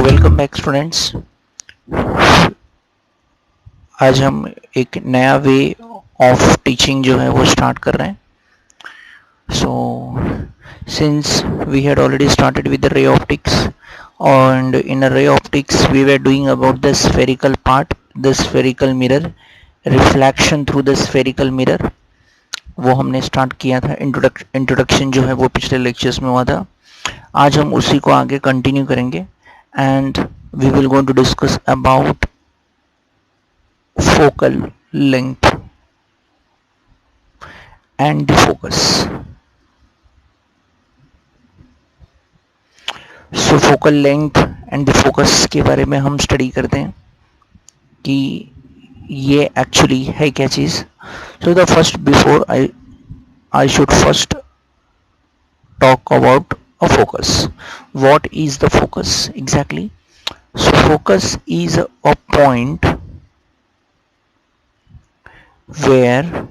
Welcome back students. आज हम एक नया वे ऑफ टीचिंग जो है वो स्टार्ट कर रहे हैं. So since we had already started with the ray optics, and in a ray optics we were doing about the spherical part, the spherical mirror, reflection through the spherical mirror. वो हमने start किया था. Introduction जो है वो पिछले lectures में हुआ था. आज हम उसी को आगे कंटिन्यू करेंगे and we will going to discuss about focal length and the focus. So focal length and the focus के बारे में हम स्टडी करते हैं कि ये एक्चुअली है क्या चीज़. So the first before I should first talk about a focus. What is the focus exactly? So focus is a point where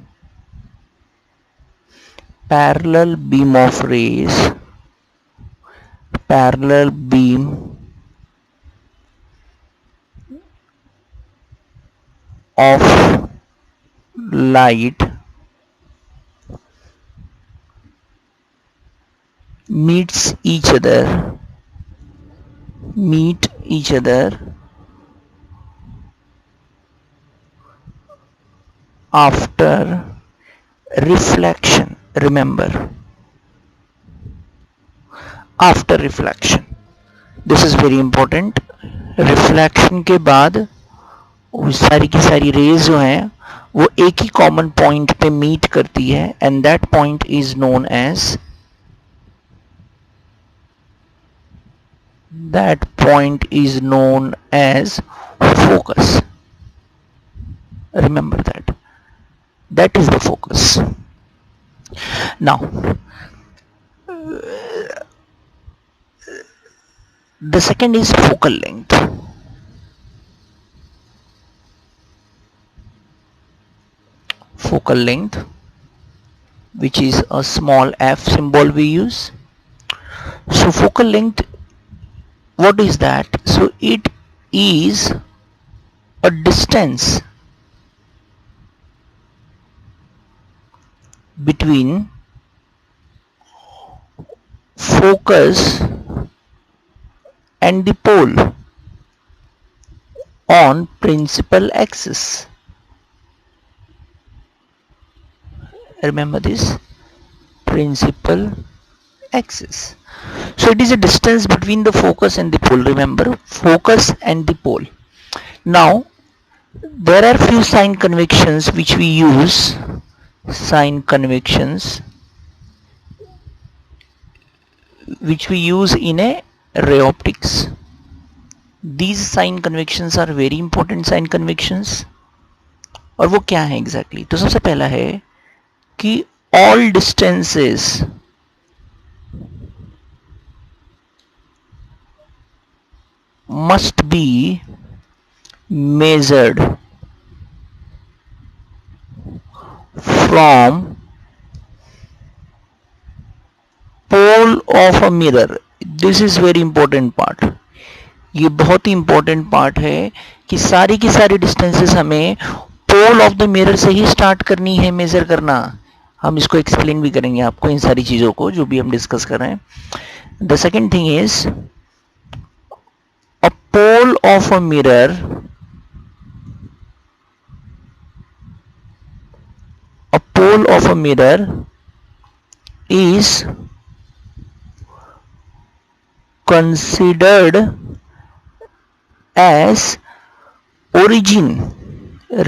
parallel beam of rays, parallel beam of light meet each other after reflection. Remember, after reflection, this is very important. Reflection के बाद वो सारी की सारी raise जो हैं वो एक ही कॉमन पॉइंट पे मीट करती है and that point is known as focus. Remember that is the focus. Now the second is focal length. Focal length, which is a small f symbol we use. So focal length, what is that? So it is a distance between focus and the pole on principal axis. Remember this, principal axis. So it is a distance between the focus and the pole. Remember, focus and the pole. Now there are few sign conventions which we use. Sign conventions which we use in a ray optics. These sign conventions are very important sign conventions. और वो क्या है exactly? तो सबसे पहला है कि all distances must be measured from pole of a mirror. This is very important part. ये बहुत ही इंपॉर्टेंट पार्ट है कि सारी की सारी डिस्टेंसेस हमें पोल ऑफ द मिरर से ही स्टार्ट करनी है मेजर करना. हम इसको एक्सप्लेन भी करेंगे आपको इन सारी चीज़ों को जो भी हम डिस्कस कर रहे हैं. The second thing is a pole of a mirror, a pole of a mirror is considered as origin.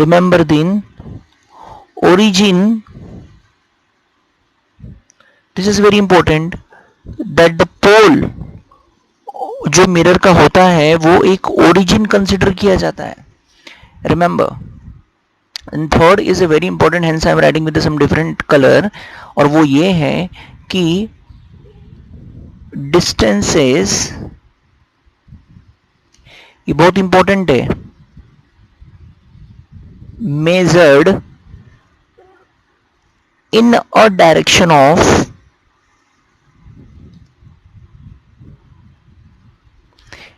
Remember then, origin, this is very important, that the pole जो मिरर का होता है वो एक ओरिजिन कंसिडर किया जाता है. Remember. And third is a very important, hence I am writing with some different colour, और वो ये है कि डिस्टेंसेस, ये बहुत इंपॉर्टेंट है, measured in a direction of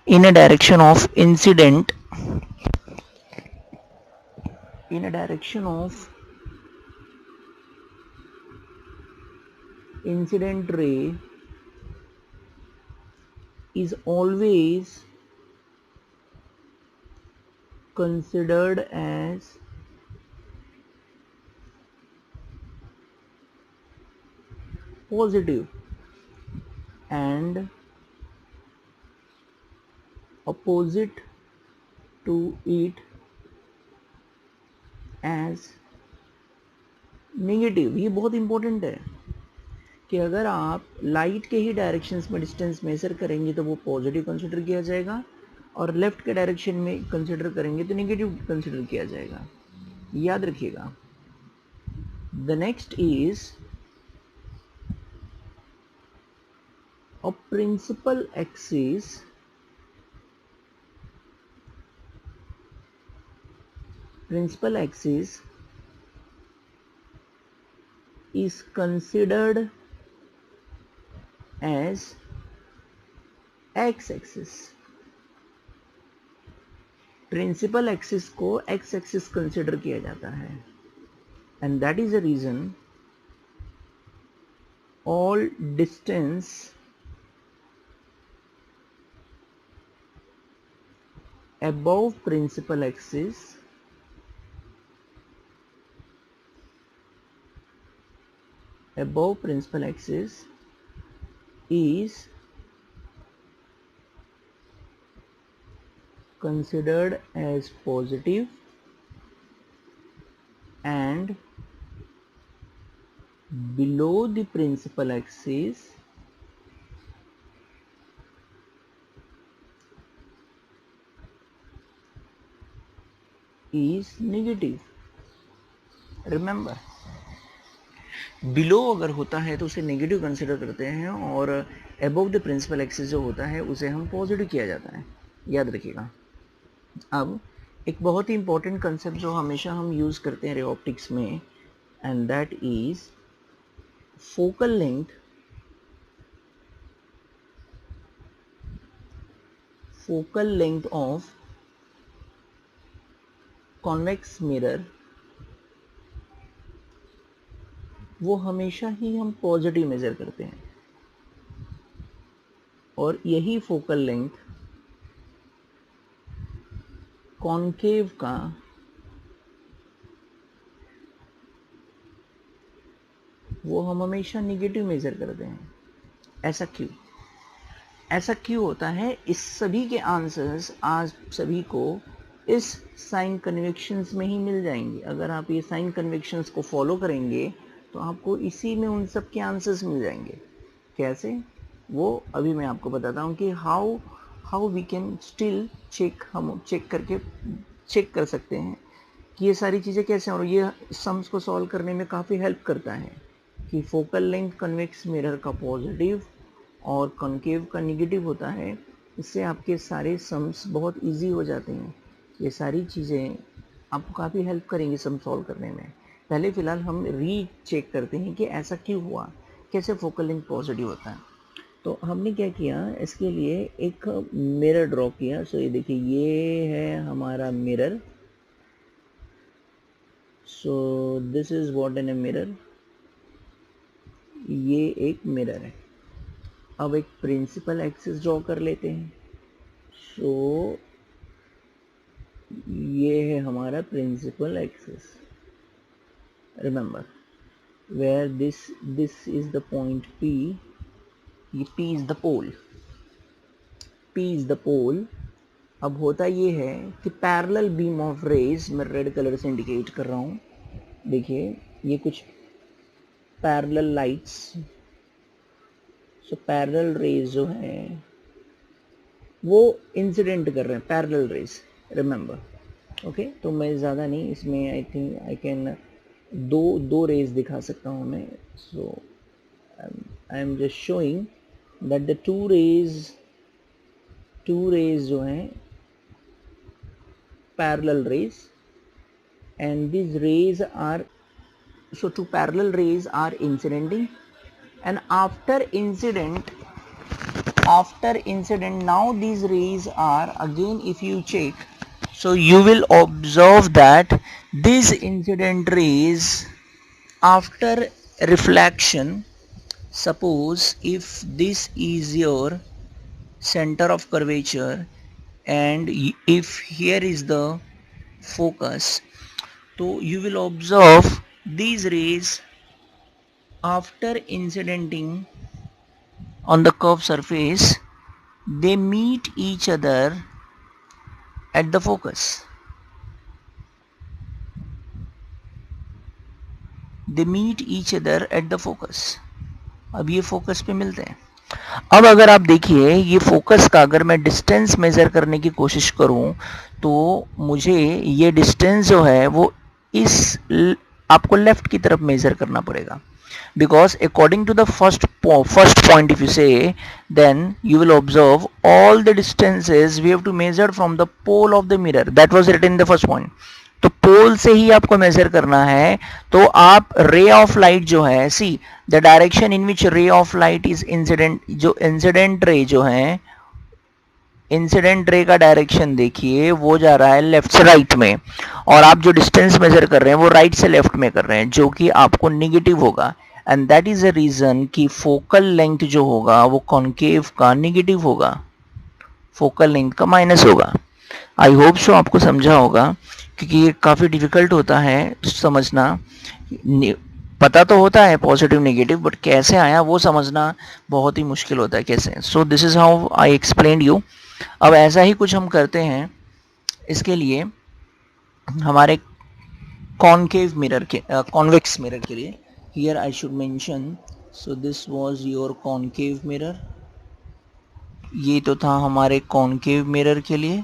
in a direction of incident, in a direction of incident ray is always considered as positive and opposite to it as negative. ये बहुत इंपॉर्टेंट है कि अगर आप लाइट के ही डायरेक्शंस में distance measure करेंगे तो वो पॉजिटिव कंसिडर किया जाएगा, और लेफ्ट के डायरेक्शन में कंसिडर करेंगे तो नेगेटिव कंसिडर किया जाएगा, याद रखिएगा। The next is a principal axis is considered as x-axis। Principal axis को x एक्सिस कंसिडर किया जाता है, and that is the reason all distance above principal axis is considered as positive and below the principal axis is negative। Remember, below अगर होता है तो उसे negative consider करते हैं, और अबव द प्रिंसिपल एक्सिस जो होता है उसे हम पॉजिटिव किया जाता है, याद रखिएगा। अब एक बहुत ही इंपॉर्टेंट कंसेप्ट जो हमेशा हम यूज़ करते हैं रे ऑप्टिक्स में, and that is focal length of convex mirror, वो हमेशा ही हम पॉजिटिव मेजर करते हैं, और यही फोकल लेंथ कॉन्केव का वो हम हमेशा निगेटिव मेजर करते हैं। ऐसा क्यों होता है? इस सभी के आंसर्स आज सभी को इस साइन कन्वेक्शंस में ही मिल जाएंगे। अगर आप ये साइन कन्वेक्शंस को फॉलो करेंगे तो आपको इसी में उन सब के आंसर्स मिल जाएंगे। कैसे, वो अभी मैं आपको बताता हूँ कि how we can still check, हम चेक कर सकते हैं कि ये सारी चीज़ें कैसे, और ये सम्स को सॉल्व करने में काफ़ी हेल्प करता है कि फोकल लेंथ कन्वेक्स मिरर का पॉजिटिव और कॉन्केव का निगेटिव होता है। इससे आपके सारे सम्स बहुत इजी हो जाते हैं। ये सारी चीज़ें आपको काफ़ी हेल्प करेंगी सम सॉल्व करने में। पहले फ़िलहाल हम चेक करते हैं कि ऐसा क्यों हुआ, कैसे फोकल लेंथ पॉजिटिव होता है। तो हमने क्या किया, इसके लिए एक मिरर ड्रॉ किया। सो ये देखिए, ये है हमारा mirror. So this is what in a mirror, ये एक मिरर है। अब एक प्रिंसिपल एक्सिस ड्रॉ कर लेते हैं। सो ये है हमारा principal axis. Remember, where this is the point P, ये P इज द पोल। अब होता ये है कि पैरेलल बीम ऑफ रेज, मैं रेड कलर से इंडिकेट कर रहा हूँ। देखिए, ये कुछ parallel lights, so parallel rays जो है वो इंसिडेंट कर रहे हैं, पैरेलल रेज। Remember, okay. तो मैं ज़्यादा नहीं इसमें, आई थिंक आई कैन दो रेज दिखा सकता हूँ मैं। So I am just showing that the two rays जो हैं parallel rays, and these rays are, so two parallel rays are incidenting, and after incident after incident, now these rays are again, if you check, so you will observe that these incident rays after reflection, suppose if this is your center of curvature and if here is the focus, so you will observe these rays after incidenting on the curved surface, they meet each other at the focus. They meet each other at the focus. अब ये focus पे मिलते हैं. अब अगर आप देखिए ये फोकस का अगर मैं डिस्टेंस मेजर करने की कोशिश करूं तो मुझे ये डिस्टेंस जो है वो इस आपको लेफ्ट की तरफ मेजर करना पड़ेगा, because according to the first point, if you say, then you will observe all the distances we have to measure from the pole of the mirror, that was written in the first point. तो पोल से ही आपको major करना है. तो आप रे of light जो है, सी द डायरेक्शन इन विच रे ऑफ लाइट इज इंसिडेंट, जो इंसिडेंट रे जो है, इंसिडेंट रे का डायरेक्शन देखिए वो जा रहा है लेफ्ट से राइट में, और आप जो डिस्टेंस मेजर कर रहे हैं वो राइट से लेफ्ट में कर रहे हैं, जो कि आपको निगेटिव होगा. And that is the reason कि फोकल लेंथ जो होगा वो कॉन्केव का निगेटिव होगा, फोकल लेंथ का माइनस होगा. आई होप सो आपको समझा होगा, क्योंकि ये काफ़ी डिफिकल्ट होता है समझना. पता तो होता है पॉजिटिव नेगेटिव, बट कैसे आया वो समझना बहुत ही मुश्किल होता है कैसे. So this is how I explain you. अब ऐसा ही कुछ हम करते हैं इसके लिए हमारे कॉन्केव मिरर के कॉन्वेक्स मिरर के लिए. Here I should mention, so this was your concave mirror. ये तो था हमारे कॉन्केव मिरर के लिए.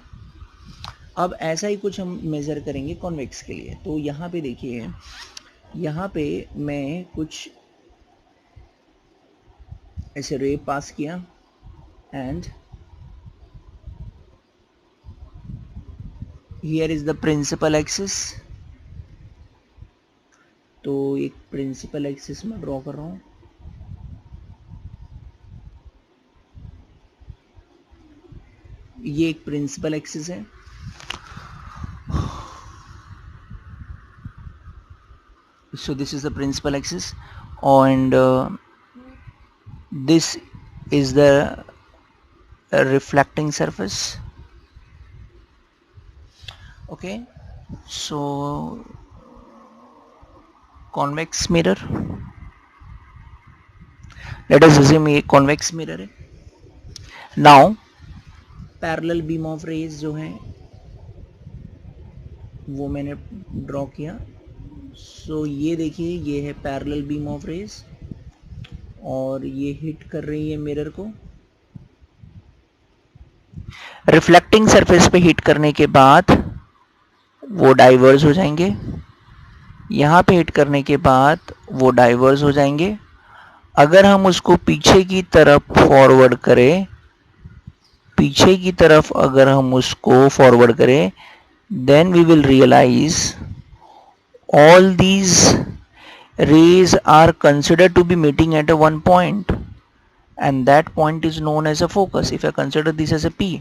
अब ऐसा ही कुछ हम मेज़र करेंगे कॉन्वेक्स के लिए. तो यहाँ पे देखिए, यहाँ पे मैं कुछ ऐसे रे पास किया and here is the principal axis. तो एक प्रिंसिपल एक्सिस में ड्रॉ कर रहा हूँ. ये एक प्रिंसिपल एक्सिस है. So this is the principal axis and this is the reflecting surface. Okay, so convex mirror, let us assume ये convex mirror है. now parallel beam of rays जो है वो मैंने ड्रॉ किया. सो ये देखिए, ये है पैरेलल बीम ऑफ रेज और ये हिट कर रही है मिरर को. रिफ्लेक्टिंग सरफेस पे हिट करने के बाद वो डाइवर्ज हो जाएंगे. यहाँ पे हिट करने के बाद वो डाइवर्ज हो जाएंगे. अगर हम उसको पीछे की तरफ फॉरवर्ड करें, पीछे की तरफ अगर हम उसको फॉरवर्ड करें, then we will realize all these rays are considered to be meeting at a one point and that point is known as a focus. if I consider this as a P,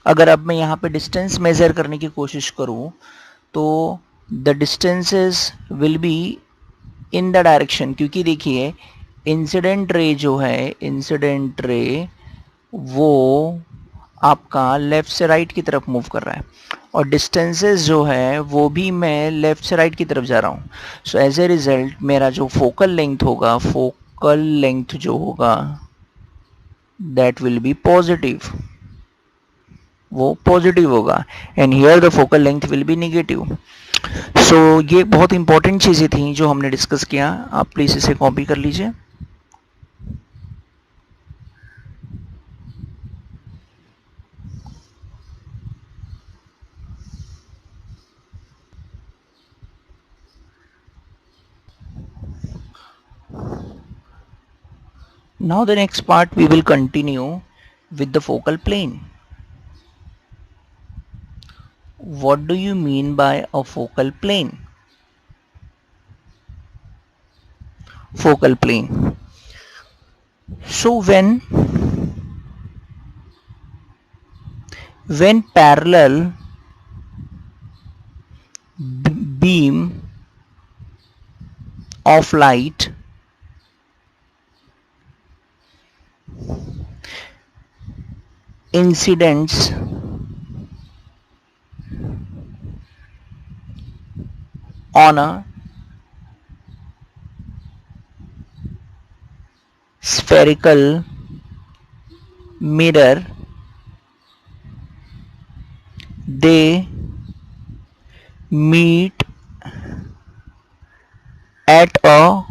अगर अब मैं यहाँ पे distance measure करने की कोशिश करूँ तो the distances will be in the direction, क्योंकि देखिए इंसिडेंट रे जो है, इंसिडेंट रे वो आपका लेफ्ट से राइट की तरफ मूव कर रहा है और डिस्टेंसेस जो है वो भी मैं लेफ्ट से राइट की तरफ जा रहा हूँ. सो एज ए रिजल्ट मेरा जो फोकल लेंथ होगा, फोकल लेंथ जो होगा दैट विल बी पॉजिटिव, वो पॉजिटिव होगा. And here the focal length will be negative. So ये बहुत इंपॉर्टेंट चीज़ें थी जो हमने डिस्कस किया. आप प्लीज़ इसे कॉपी कर लीजिए. Now the next part we will continue with the focal plane. What do you mean by a focal plane? Focal plane. So when when parallel beam of light incidents on a spherical mirror, they meet at a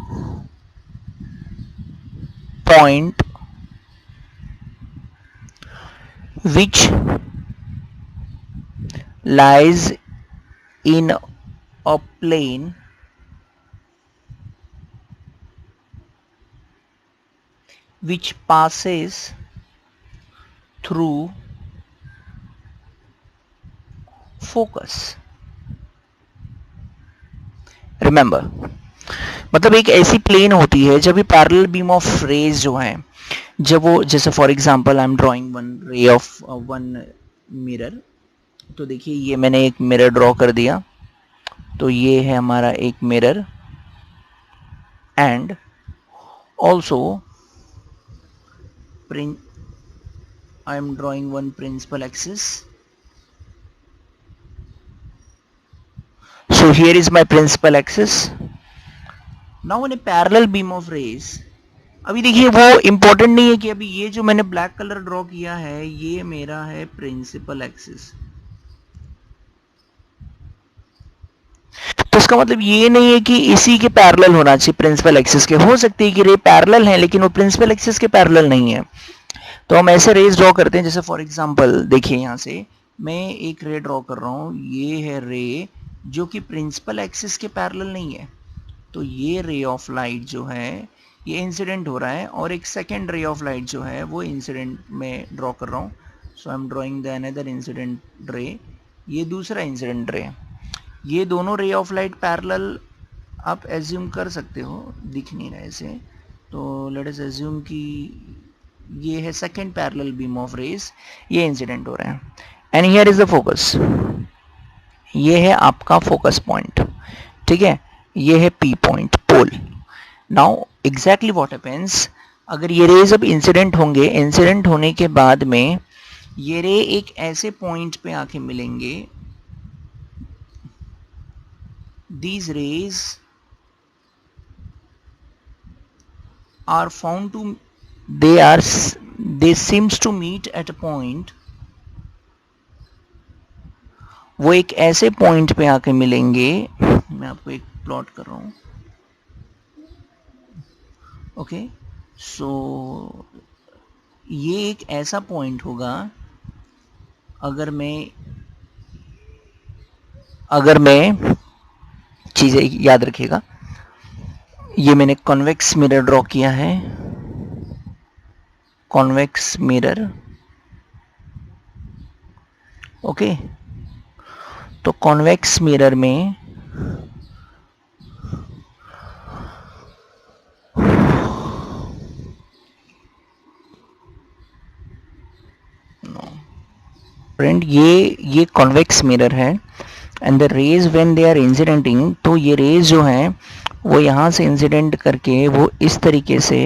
point which lies in a plane which passes through focus. Remember, मतलब एक ऐसी plane होती है जब ये parallel beam of raise जो है, जब वो, जैसे for example I am drawing one ray of one mirror, तो देखिए ये मैंने एक मिरर ड्रॉ कर दिया, तो ये है हमारा एक mirror, and also I am drawing one principal axis. So here is my principal axis. Now in a parallel beam of rays, अभी देखिए वो इंपॉर्टेंट नहीं है कि अभी ये जो मैंने ब्लैक कलर ड्रॉ किया है ये मेरा है प्रिंसिपल एक्सिस, तो इसका मतलब ये नहीं है कि इसी के पैरेलल होना चाहिए प्रिंसिपल एक्सिस के, हो सकती है कि रे पैरेलल है लेकिन वो प्रिंसिपल एक्सिस के पैरेलल नहीं है। तो हम ऐसे रेज ड्रॉ करते हैं, जैसे फॉर एग्जांपल देखिए यहाँ से मैं एक रे ड्रॉ कर रहा हूँ, ये है रे जो कि प्रिंसिपल एक्सिस के पैरेलल नहीं है, तो ये रे ऑफ लाइट जो है ये इंसिडेंट हो रहा है, और एक सेकेंड रे ऑफ लाइट जो है वो इंसिडेंट में ड्रॉ कर रहा हूँ। So I am drawing the another incident ray, ये दूसरा इंसिडेंट रे, ये दोनों रे ऑफ लाइट पैरेलल आप एज्यूम कर सकते हो, दिख नहीं रहा ऐसे, तो लेट अस एज्यूम कि ये है second parallel beam of rays, ये इंसिडेंट हो रहा है, and here is the focus, ये है आपका फोकस पॉइंट, ठीक है, ये है P point pole. Now exactly what happens, अगर ये रेज अब इंसिडेंट होंगे, इंसिडेंट होने के बाद में ये रे एक ऐसे पॉइंट पे आके मिलेंगे, these rays are found to they seems to meet at a point, वो एक ऐसे पॉइंट पे आके मिलेंगे, मैं आपको एक प्लॉट कर रहा हूं, ओके, सो ये एक ऐसा पॉइंट होगा, अगर मैं चीजें याद रखिएगा, ये मैंने कॉन्वेक्स मिरर ड्रॉ किया है, कॉन्वेक्स मिरर, ओके, तो कॉन्वेक्स मिरर में फ्रेंड ये कॉन्वेक्स मिरर है, and the rays when they are incidenting, तो ये रेज जो हैं वो यहाँ से इंसिडेंट करके वो इस तरीके से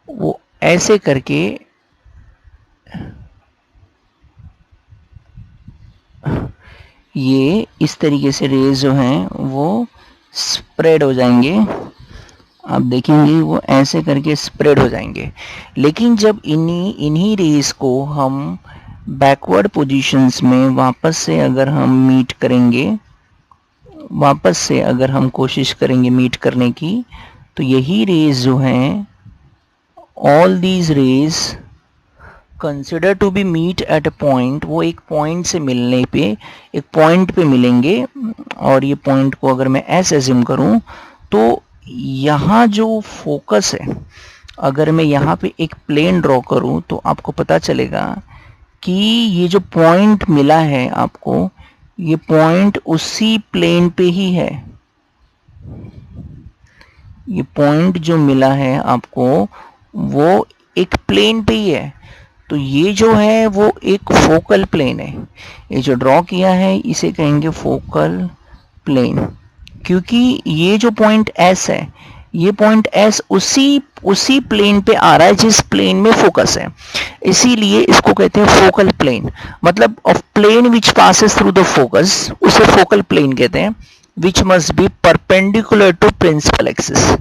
वो ऐसे करके ये इस तरीके से रेज जो हैं वो स्प्रेड हो जाएंगे, आप देखेंगे वो ऐसे करके स्प्रेड हो जाएंगे, लेकिन जब इन्हीं रेज को हम बैकवर्ड पोजीशंस में वापस से अगर हम मीट करेंगे, वापस से अगर हम कोशिश करेंगे मीट करने की, तो यही रेज जो हैं, all these rays consider to be meet at a point, वो एक पॉइंट से मिलने पे एक पॉइंट पे मिलेंगे, और ये पॉइंट को अगर मैं ऐसे एज्यूम करूं, तो यहाँ जो फोकस है, अगर मैं यहाँ पे एक प्लेन ड्रॉ करूं तो आपको पता चलेगा कि ये जो पॉइंट मिला है आपको, ये पॉइंट उसी प्लेन पे ही है, ये पॉइंट जो मिला है आपको वो एक प्लेन पे ही है, तो ये जो है वो एक फोकल प्लेन है। ये जो ड्रॉ किया है इसे कहेंगे फोकल प्लेन, क्योंकि ये जो पॉइंट S है, ये पॉइंट S उसी प्लेन पे आ रहा है जिस प्लेन में फोकस है, इसीलिए इसको कहते हैं फोकल प्लेन। मतलब of plane which passes through the focus, उसे फोकल प्लेन कहते हैं, which must be perpendicular to principal axis.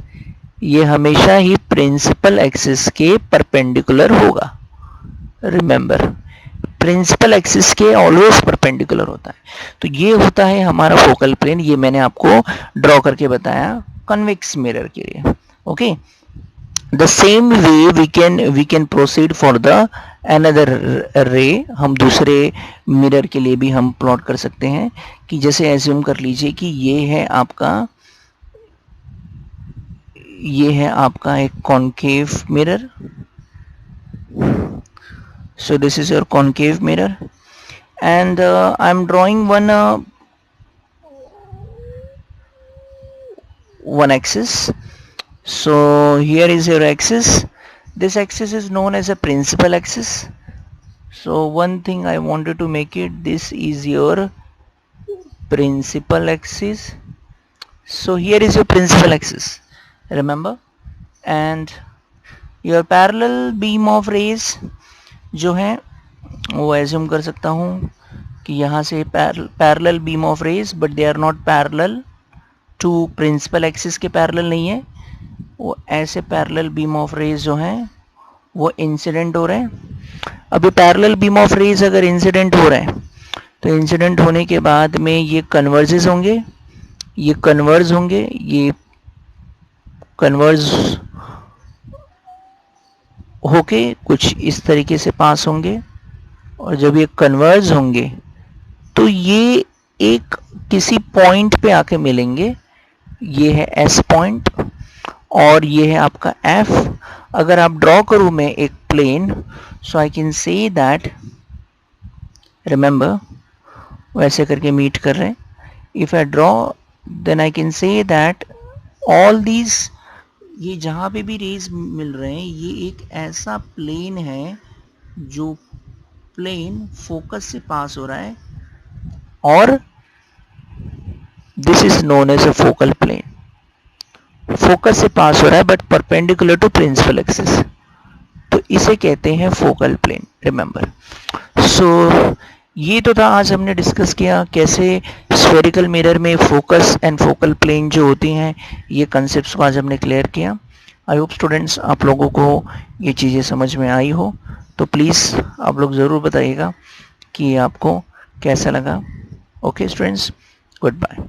ये हमेशा ही प्रिंसिपल एक्सिस के परपेंडिकुलर होगा। रिमेंबर, प्रिंसिपल एक्सिस के ऑलवेज परपेंडिकुलर होता है। तो ये होता है हमारा फोकल प्लेन। ये मैंने आपको ड्रॉ करके बताया कन्वेक्स मिरर के लिए। Okay, the same way we can proceed for the another ray. हम दूसरे मिरर के लिए भी हम प्लॉट कर सकते हैं कि जैसे एज्यूम कर लीजिए कि ये है आपका एक concave mirror. So this is your concave mirror, and I'm drawing one axis. So here is your axis. This axis is known as a principal axis. So one thing I wanted to make it, this is your principal axis. So here is your principal axis, remember, and your parallel beam of rays जो है वो assume कर सकता हूँ कि यहाँ से parallel beam of rays, but they are not parallel to principal axis के पैरेलल नहीं है, वो ऐसे पैरेलल बीम ऑफ रेज जो हैं वो इंसिडेंट हो रहे हैं। अभी पैरेलल बीम ऑफ रेज अगर इंसिडेंट हो रहे हैं तो इंसिडेंट होने के बाद में ये कन्वर्जेस होंगे, ये कन्वर्ज होंगे, ये कन्वर्ज होके कुछ इस तरीके से पास होंगे, और जब ये कन्वर्ज होंगे तो ये एक किसी पॉइंट पे आके मिलेंगे। ये है S पॉइंट और ये है आपका F। अगर आप ड्रॉ करूँ मैं एक plane, so I can say that, remember वैसे करके मीट कर रहे हैं, if I draw then I can say that all these, ये जहाँ पे भी रेज मिल रहे हैं ये एक ऐसा प्लेन है जो प्लेन फोकस से पास हो रहा है, और this is known as a focal plane. Focus से पास हो रहा है but perpendicular to principal axis, तो इसे कहते हैं फोकल प्लेन, रिमेंबर। सो ये तो था, आज हमने डिस्कस किया कैसे स्फेरिकल मिरर में फोकस एंड फोकल प्लेन जो होती हैं, ये कंसेप्ट्स को आज हमने क्लियर किया। आई होप स्टूडेंट्स आप लोगों को ये चीज़ें समझ में आई हो, तो प्लीज़ आप लोग ज़रूर बताइएगा कि आपको कैसा लगा। Okay students, good bye.